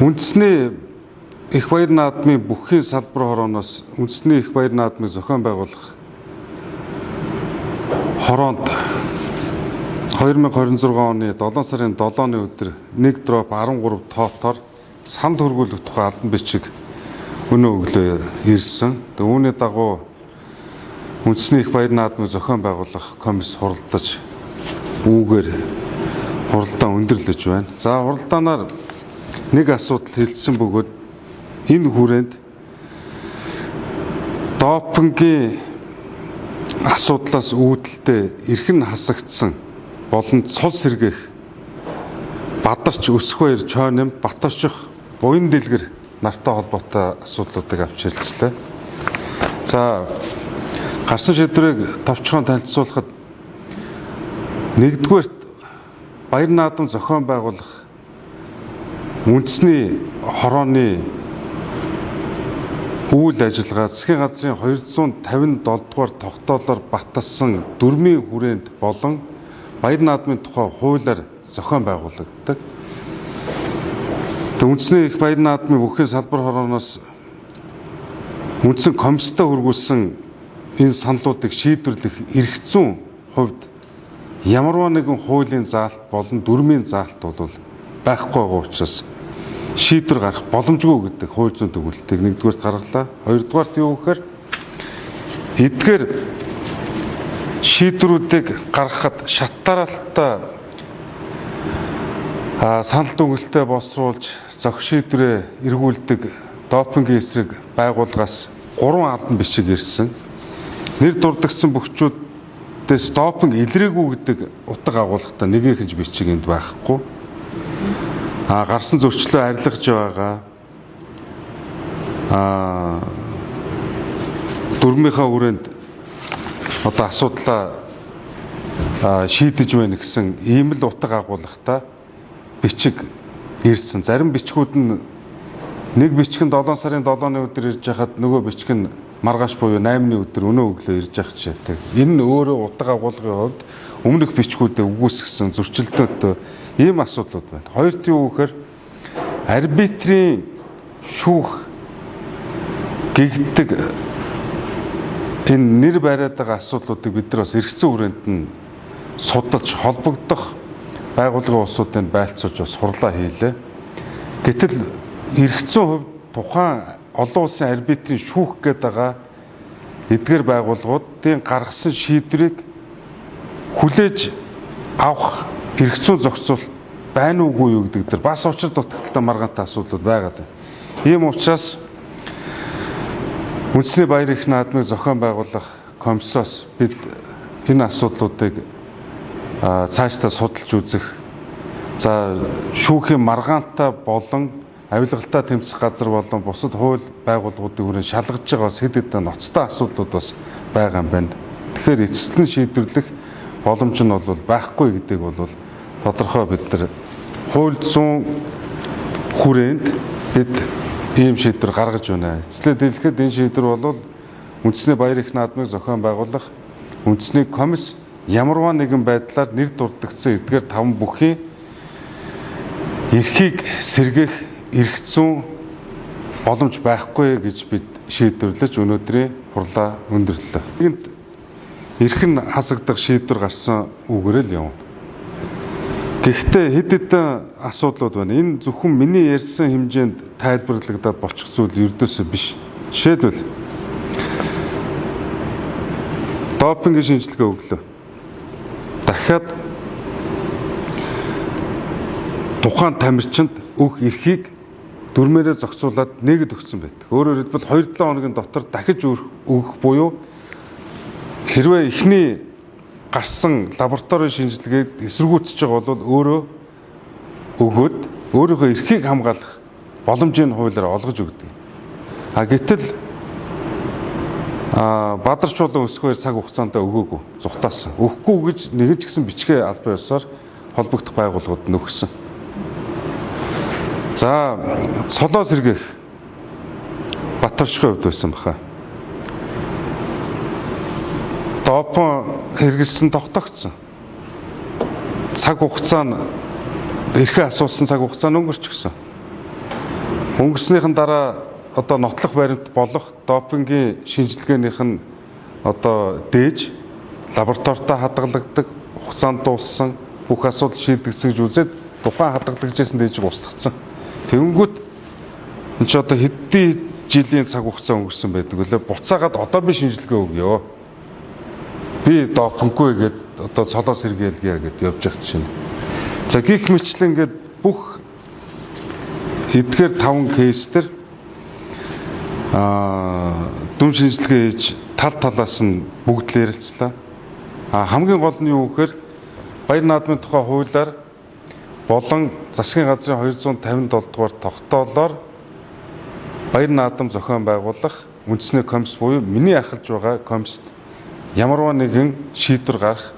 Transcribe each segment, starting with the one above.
Үндэсний их баяр наадмын бүхий салбар хорооноос үндэсний их баяр наадмыг зохион байгуулах хороонд 2026 оны 7 сарын 7-ны өдөр 1 дроп 13 тоотоор санал хөргүүлэх тухай албан бичиг өнөө өглөө ирсэн. Үүний дагуу үндэсний их баяр наадмыг зохион байгуулах комисс хуралдаж үүгээр хуралдаан өндөрлөж байна. За хуралдаанаар нэг асуудал хэлсэн бөгөөд энэ хүрээнд допингийн асуудлаас үүдэлтэй эрхэн хасагдсан болон цол сэргээх Бадарч Өсөхбаяр Чойнам Батөрчих буян дэлгэр нартай холбоотой асуудлуудыг авч хэлцлээ. За гарсан шийдвэрийг товчхон танилцуулахад нэгдүгээрт баяр наадам зохион байгуулах үндэсний хорооны үйл ажиллагаа засгийн газрын 257 дугаар тогтоолоор баталсан дүрмийн хүрээнд болон баяр наадмын тухай хуулиар зохион байгуулагддаг. Үндэсний их баяр наадмын бүхий салбар хорооноос үндсэн комисстой хүргүүлсэн энэ саналуудыг шийдвэрлэх эрх зүйн хувьд ямарваа нэгэн хуулийн заалт болон дүрмийн заалт бол байхгүй байгаа учраас шийдвэр гарах боломжгүй гэдэг хууль зүйн төгөлтийг нэгдүгээрт гаргалаа. Хоёрдугаарт юу гэхээр эдгээр шийдвэрүүдийг гаргахад шат дараалттай санал дүгнэлтээ боловсруулж зохих шийдвэрээ эргүүлдэг допингийн эсрэг байгууллагаас 3 албан бичиг ирсэн. Нэр дурдгдсан бүхчүүдээс допинг илрээгүй гэдэг утга агуулгатай нэгэн бичиг энд байхгүй. Гарсан зөрчлөө арилгаж байгаа. Дүрмийнхаа хүрээнд одоо асуудлаа шийдэж байна гэсэн ийм л утга агуулгатай бичиг ирсэн. Зарим бичгүүд нь нэг бичиг нь 7 сарын 7-ны өдөр ирж хахад нөгөө бичиг нь маргааш буюу 8-ны өдөр өнөө өглөө ирж ах жишээтэй. Энэ нь өөрөө утга агуулгын хувьд өмнөх бичгүүдэд үгүйсгэсэн зөрчилдөөтэй ийм асуудлууд байна. Хоёрт юу гэхээр арбитрийн шүүх гэгддэг энэ нэр бариад байгаа асуудлуудыг бид нар бас эрх зүйн хүрээнд нь судалж холбогдох байгууллагын улсуудад байлцуулж бас хурлаа хийлээ. Гэтэл эрх зүйн хувьд тухайн олон улсын арбитрийн шүүх гээд байгаа эдгээр байгууллагуудын гаргасан шийдвэрийг хүлээж авах эрх зүйн зохицуулалт байна уугүй юу гэдэг дээр бас учир дутагдaltaй маргаантай асуудлууд байгаад байна. Ийм учраас үндэсний баяр их наадмыг зохион байгуулах комиссоос бид энэ асуудлуудыг цаашдаа судалж үзэх. За шүүхийн маргаантай болон авилгалтай тэмцэх газар болон бусад хууль байгууллагуудын хүрээнд шалгаж байгаа бас хэд хэдэн ноцтой асуудлууд бас байгаа юм байна. Тэгэхээр эцэслэн шийдвэрлэх боломж нь бол байхгүй гэдгийг бол тодорхой бид нар хууль зүйн хүрээнд бид ийм шийдвэр гаргаж байна. Эцлээд хэлэхэд энэ шийдвэр бол үндэсний баяр их наадмыг зохион байгуулах үндэсний комисс ямарваа нэгэн байдлаар нэр дурдгдсан эдгээр 5 бүхий эрхийг сэргээх эрх зүйн боломж байхгүй гэж бид шийдвэрлэж өнөөдрийн хурлаа өндөрлөө. Энд эрхэн хасагдах шийдвэр гарсан үгээр л явна. Гэхдээ хэд хэдэн асуудлууд байна. Энэ зөвхөн миний ярьсан хэмжээнд тайлбарлагдаад болчих зүйл ердөөсөө биш. Жишээлбэл допингийн шинжилгээ өглөө. Дахиад тухайн тамирчинд өгөх эрхийг дүрмээрээ зохицуулаад нэгэд өгсөн байдаг. Өөрөөр хэлбэл 2-7 хоногийн дотор дахиж өгөх буюу хэрвээ эхний гарсан лабораторийн шинжилгээд эсэргүүцэж байгаа бол өөрөө өгөөд өөрийнхөө эрхийг хамгаалах боломжийг хуулиар олгож өгдөг. Гэтэл Бадарч болон Өсөхбаяр цаг хугацаанд өгөөгүй, зугатаасан. Өгөхгүй гэж нэгэн ч гэсэн бичгээ албан ёсоор холбогдох байгууллагууд нөгсөн. За цолоо сэргээх Батөрчихийн хувьд байсан баха. Допинг хэрэгэлсэн тогтогдсон. Цаг хугацаа нь эрхээ асуусан цаг хугацаа нь өнгөрчихсөн. Өнгөрснийхэн дараа одоо нотлох баримт болох допингийн шинжилгээнийх нь одоо дээж лабораторитой хадгалагддаг, хугацаанд дууссан, бүх асуудал шийдэгдсэн гэж үзээд тухайн хадгалагдажсэн дээжийг устгацсан. Тэгэнгүүт энэ ч одоо хэдэн жилийн цаг хугацаа өнгөрсөн байдаг үлээ. Буцаагаад одоо би шинжилгээ өгье. Би допинггүй гэд одоо цолоос сэргийлгээ гэд явж байгаа чинь. За гих мэтлэн ингээд бүх эдгээр 5 кейс төр дүн шинжилгээ хийж тал талаас нь бүгд л ярилцлаа. Хамгийн гол нь юу гэхээр Баяр наадмын тухай хуулиар болон засгийн газрын 257 дугаар тогтоолоор Баяр наадам зохион байгуулах үндэсний комисс буюу миний ахалж байгаа комиссд ямарваа нэгэн шийдвэр гарах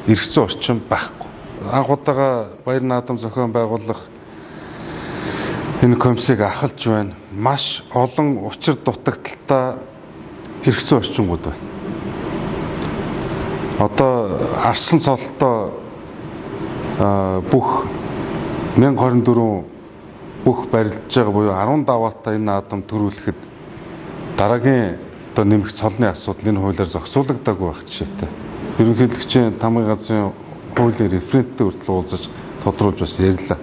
эрх зүйн орчин байхгүй. Анх удаага Баяр наадам зохион байгуулах энэ комиссыг ахалж байна. Маш олон учир дутагдaltaй эрх зүйн орчингууд байна. Одоо арсан цолтой бүх 1024 бүх барилдж байгаа буюу 10 даваатай энэ наадам төрүүлэхэд дараагийн одоо нэмэх цолны асуудал энэ хуулиар зохицуулагдаагүй байх жишээтэй. Ерөнхийлөгчийн тамгын газрын хуулийн референттэй хүртэл уулзаж тодруулж бас ярьлаа.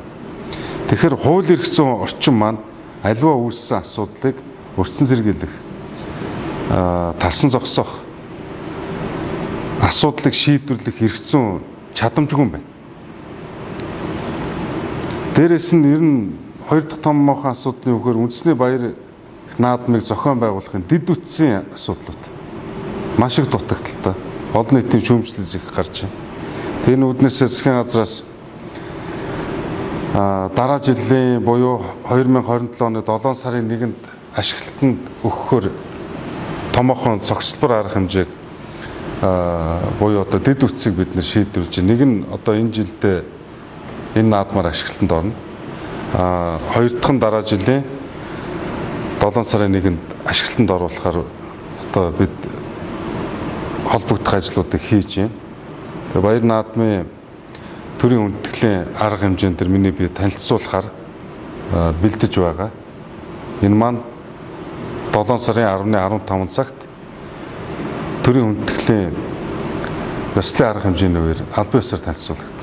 Тэгэхээр хууль эрх зүйн орчин маань аливаа үүссэн асуудлыг урьдчилан сэргийлэх, талсан зогсоох, асуудлыг шийдвэрлэх эрх зүйн чадамжгүй юм байна. Дээрээс нь ер нь хоёр дахь том мохын асуудлын үгээр үндэсний баяр наадмыг зохион байгуулахын дэд үтсийн асуудлууд маш их дутагдaltaй. Олон нийтийн шүүмжлэл их гарч байна. Тэр үүднээс засгийн газраас дараа жилийн буюу 2027 оны 7 сарын 1-нд ашиглалтанд өгөхөөр томоохон цогцлбор арга хэмжээг буюу одоо дэд үтсийг бид нэр шийдвэрлэж байна. Нэг нь одоо энэ жилдээ энэ наадмаар ашиглалтанд орно. Хоёр дахь нь дараа жилийн 7 сарын 1-нд ашиглалтанд оруулахаар одоо бид холбогдох ажлуудыг хийж байна. Тэгээ Баяр наадмын төрийн хүндэтгэлийн арга хэмжээнд төр миний би танилцуулахаар бэлдэж байгаа. Энэ маань 7 сарын 10-15 цагт төрийн хүндэтгэлийн ёслолын арга хэмжээний үеэр албан ёсоор танилцуулагдана.